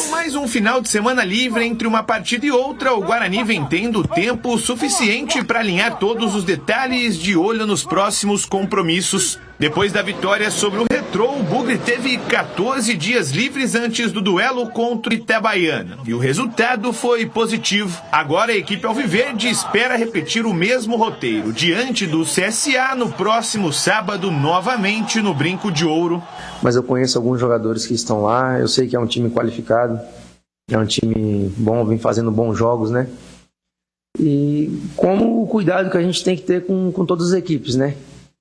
Mais um final de semana livre entre uma partida e outra, o Guarani vem tendo tempo suficiente para alinhar todos os detalhes de olho nos próximos compromissos. Depois da vitória sobre o Retrô, o Bugre teve 14 dias livres antes do duelo contra o Itabaiana. E o resultado foi positivo. Agora a equipe alviverde espera repetir o mesmo roteiro diante do CSA no próximo sábado, novamente no Brinco de Ouro. Mas eu conheço alguns jogadores que estão lá, eu sei que é um time qualificado, é um time bom, vem fazendo bons jogos, né? E como o cuidado que a gente tem que ter com todas as equipes, né?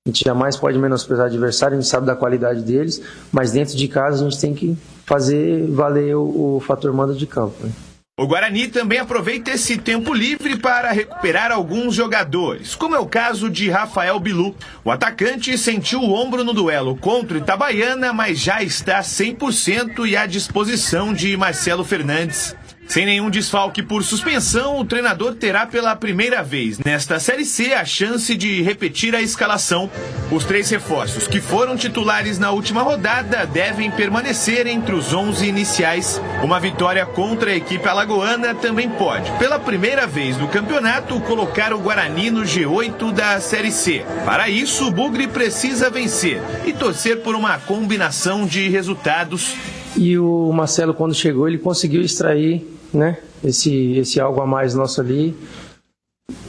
A gente jamais pode menosprezar o adversário, a gente sabe da qualidade deles, mas dentro de casa a gente tem que fazer valer o fator mando de campo, né? O Guarani também aproveita esse tempo livre para recuperar alguns jogadores, como é o caso de Rafael Bilu. O atacante sentiu o ombro no duelo contra o Itabaiana, mas já está 100% e à disposição de Marcelo Fernandes. Sem nenhum desfalque por suspensão, o treinador terá pela primeira vez nesta Série C a chance de repetir a escalação. Os 3 reforços que foram titulares na última rodada devem permanecer entre os 11 iniciais. Uma vitória contra a equipe alagoana também pode, pela primeira vez no campeonato, colocar o Guarani no G8 da Série C. Para isso, o Bugre precisa vencer e torcer por uma combinação de resultados. E o Marcelo, quando chegou, ele conseguiu extrair, né, esse algo a mais nosso ali.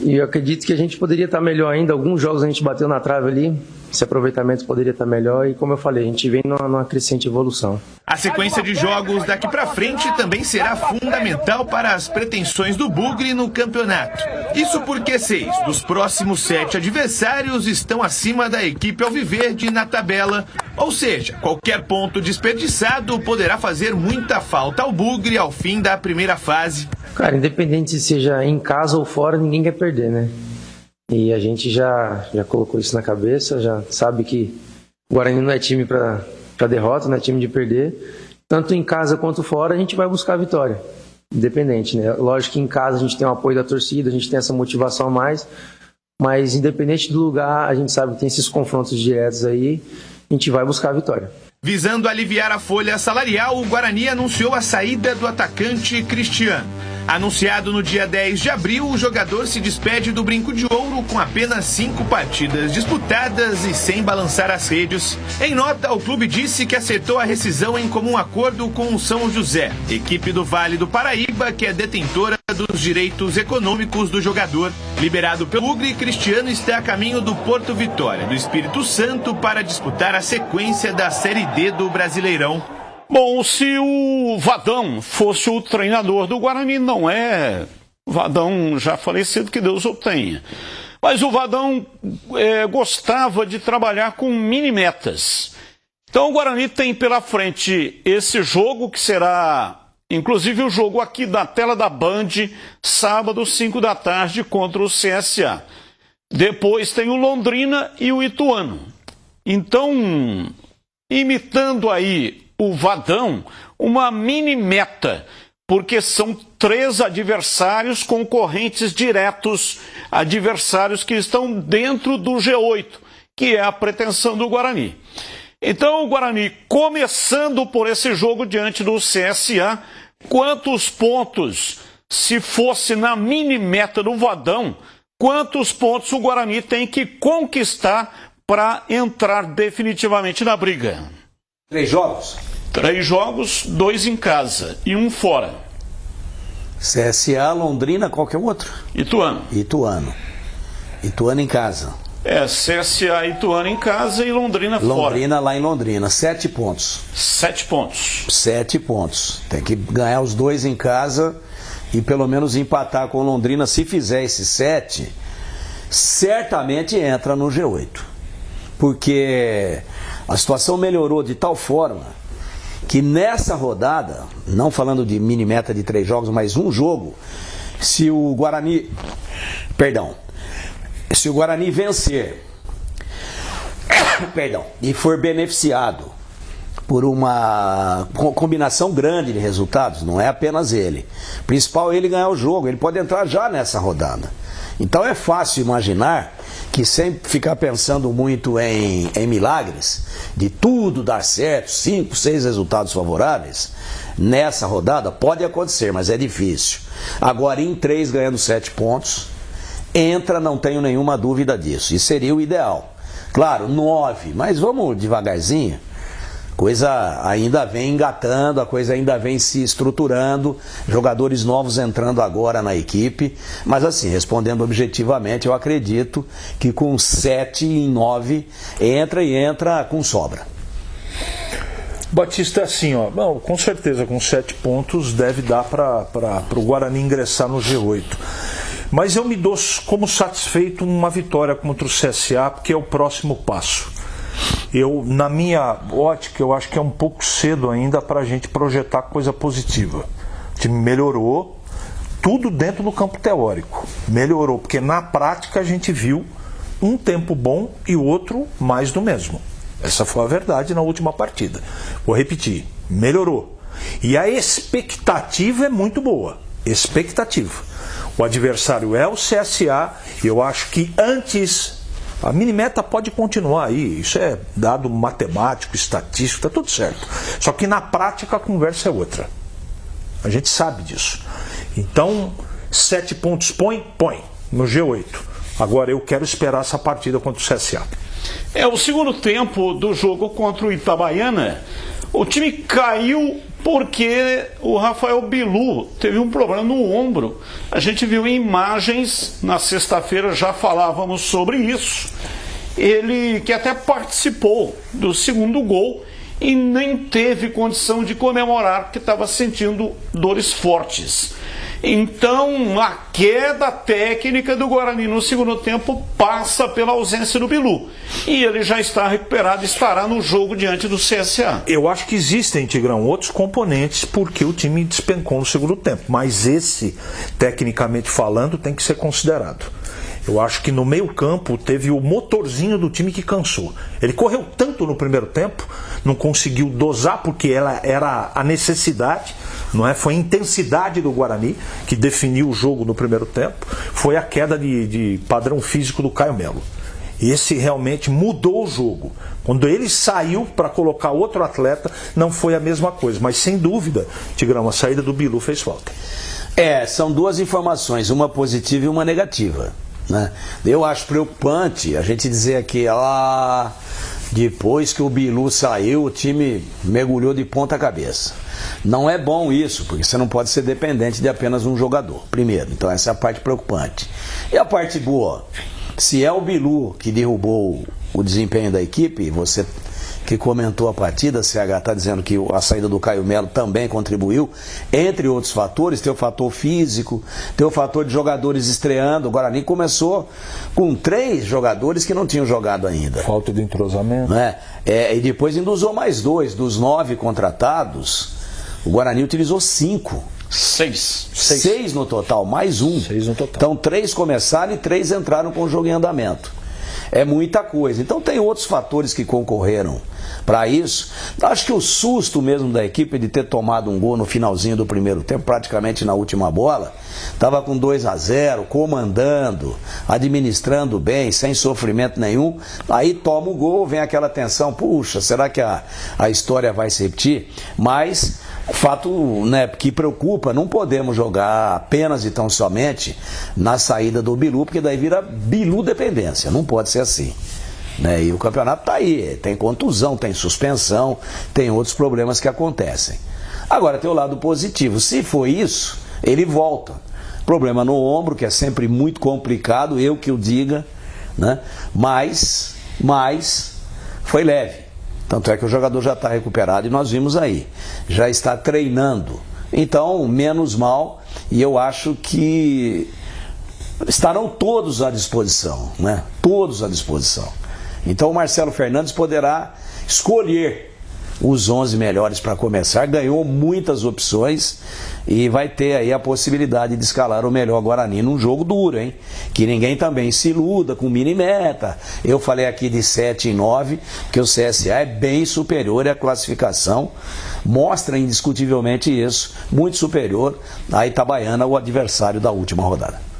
E eu acredito que a gente poderia estar melhor ainda. Alguns jogos a gente bateu na trave ali, esse aproveitamento poderia estar melhor. E como eu falei, a gente vem numa crescente evolução. A sequência de jogos daqui para frente também será fundamental para as pretensões do Bugre no campeonato. Isso porque 6 dos próximos 7 adversários estão acima da equipe alviverde na tabela. Ou seja, qualquer ponto desperdiçado poderá fazer muita falta ao Bugre ao fim da primeira fase. Cara, independente se seja em casa ou fora, ninguém quer perder, né? E a gente já colocou isso na cabeça, já sabe que o Guarani não é time para derrota, não é time de perder. Tanto em casa quanto fora, a gente vai buscar a vitória. Independente, né? Lógico que em casa a gente tem o apoio da torcida, a gente tem essa motivação a mais, mas independente do lugar, a gente sabe que tem esses confrontos diretos aí, a gente vai buscar a vitória. Visando aliviar a folha salarial, o Guarani anunciou a saída do atacante Cristiano. Anunciado no dia 10 de abril, o jogador se despede do Brinco de Ouro com apenas 5 partidas disputadas e sem balançar as redes. Em nota, o clube disse que acertou a rescisão em comum acordo com o São José, equipe do Vale do Paraíba, que é detentora dos direitos econômicos do jogador. Liberado pelo Bugre, Cristiano está a caminho do Porto Vitória, do Espírito Santo, para disputar a sequência da Série D do Brasileirão. Bom, se o Vadão fosse o treinador do Guarani, não é Vadão já falecido, que Deus o tenha. Mas o Vadão gostava de trabalhar com mini-metas. Então o Guarani tem pela frente esse jogo, que será inclusive o jogo aqui da tela da Band, sábado, 5 da tarde, contra o CSA. Depois tem o Londrina e o Ituano. Então, imitando aí o Vadão, uma mini meta, porque são 3 adversários concorrentes diretos, adversários que estão dentro do G8, que é a pretensão do Guarani. Então o Guarani, começando por esse jogo diante do CSA, quantos pontos, se fosse na mini meta do Vadão, quantos pontos o Guarani tem que conquistar para entrar definitivamente na briga? 3 jogos? 3 jogos, 2 em casa e 1 fora. CSA, Londrina, qual que é o outro? Ituano. Ituano em casa. CSA, Ituano em casa e Londrina fora. Londrina lá em Londrina, 7 pontos. 7 pontos. 7 pontos. Tem que ganhar os 2 em casa e pelo menos empatar com Londrina. Se fizer esses 7, certamente entra no G8. Porque a situação melhorou de tal forma que nessa rodada, não falando de mini meta de 3 jogos, mas um jogo, se o Guarani vencer, e for beneficiado por uma combinação grande de resultados, não é apenas ele. O principal é ele ganhar o jogo, ele pode entrar já nessa rodada. Então é fácil imaginar que sem ficar pensando muito em milagres, de tudo dar certo, 5, 6 resultados favoráveis, nessa rodada pode acontecer, mas é difícil. Agora em 3 ganhando 7 pontos, entra, não tenho nenhuma dúvida disso, e seria o ideal. Claro, 9, mas vamos devagarzinho. Coisa ainda vem engatando, a coisa ainda vem se estruturando, jogadores novos entrando agora na equipe, mas assim, respondendo objetivamente, eu acredito que com 7 em 9 entra com sobra. Batista, assim, ó, não, com certeza com 7 pontos deve dar para o Guarani ingressar no G8. Mas eu me dou como satisfeito uma vitória contra o CSA, porque é o próximo passo. Na minha ótica, eu acho que é um pouco cedo ainda para a gente projetar coisa positiva. O time melhorou, tudo dentro do campo teórico. Melhorou, porque na prática a gente viu um tempo bom e o outro mais do mesmo. Essa foi a verdade na última partida. Vou repetir, melhorou. E a expectativa é muito boa. Expectativa. O adversário é o CSA, eu acho que antes... A minimeta pode continuar aí, isso é dado matemático, estatístico, está tudo certo. Só que na prática a conversa é outra. A gente sabe disso. Então, 7 pontos põe no G8. Agora eu quero esperar essa partida contra o CSA. O segundo tempo do jogo contra o Itabaiana, o time caiu porque o Rafael Bilu teve um problema no ombro. A gente viu em imagens, na sexta-feira já falávamos sobre isso. Ele que até participou do segundo gol e nem teve condição de comemorar porque estava sentindo dores fortes. Então, a queda técnica do Guarani no segundo tempo passa pela ausência do Bilu. E ele já está recuperado e estará no jogo diante do CSA. Eu acho que existem, Tigrão, outros componentes porque o time despencou no segundo tempo. Mas esse, tecnicamente falando, tem que ser considerado. Eu acho que no meio-campo teve o motorzinho do time que cansou. Ele correu tanto no primeiro tempo, não conseguiu dosar porque ela era a necessidade, não é? Foi a intensidade do Guarani que definiu o jogo no primeiro tempo. Foi a queda de padrão físico do Caio Melo. Esse realmente mudou o jogo. Quando ele saiu para colocar outro atleta, não foi a mesma coisa. Mas sem dúvida, Tigrão, a saída do Bilu fez falta. São duas informações, uma positiva e uma negativa, né? Eu acho preocupante a gente dizer aqui, depois que o Bilu saiu, o time mergulhou de ponta cabeça. Não é bom isso, porque você não pode ser dependente de apenas um jogador, primeiro. Então essa é a parte preocupante. E a parte boa, se é o Bilu que derrubou o desempenho da equipe, você que comentou a partida, CH está dizendo que a saída do Caio Melo também contribuiu, entre outros fatores, tem o fator físico, tem o fator de jogadores estreando. O Guarani começou com 3 jogadores que não tinham jogado ainda. Falta de entrosamento. E depois ainda usou mais 2, dos 9 contratados, o Guarani utilizou 5. 6 no total, mais 1. 6 no total. Então 3 começaram e 3 entraram com o jogo em andamento. É muita coisa. Então tem outros fatores que concorreram para isso. Acho que o susto mesmo da equipe de ter tomado um gol no finalzinho do primeiro tempo, praticamente na última bola, estava com 2-0, comandando, administrando bem, sem sofrimento nenhum. Aí toma o gol, vem aquela tensão, puxa, será que a história vai se repetir? Mas o fato, né, que preocupa, não podemos jogar apenas e tão somente na saída do Bilu, porque daí vira Bilu dependência, não pode ser assim, né? E o campeonato está aí, tem contusão, tem suspensão, tem outros problemas que acontecem. Agora tem o lado positivo, se for isso, ele volta. Problema no ombro, que é sempre muito complicado, eu que o diga, né? Mas foi leve. Tanto é que o jogador já está recuperado e nós vimos aí, já está treinando. Então, menos mal, e eu acho que estarão todos à disposição, né? Todos à disposição. Então o Marcelo Fernandes poderá escolher os 11 melhores para começar, ganhou muitas opções e vai ter aí a possibilidade de escalar o melhor Guarani num jogo duro, hein? Que ninguém também se iluda com mini meta. Eu falei aqui de 7 em 9, que o CSA é bem superior à classificação, mostra indiscutivelmente isso, muito superior à Itabaiana, o adversário da última rodada.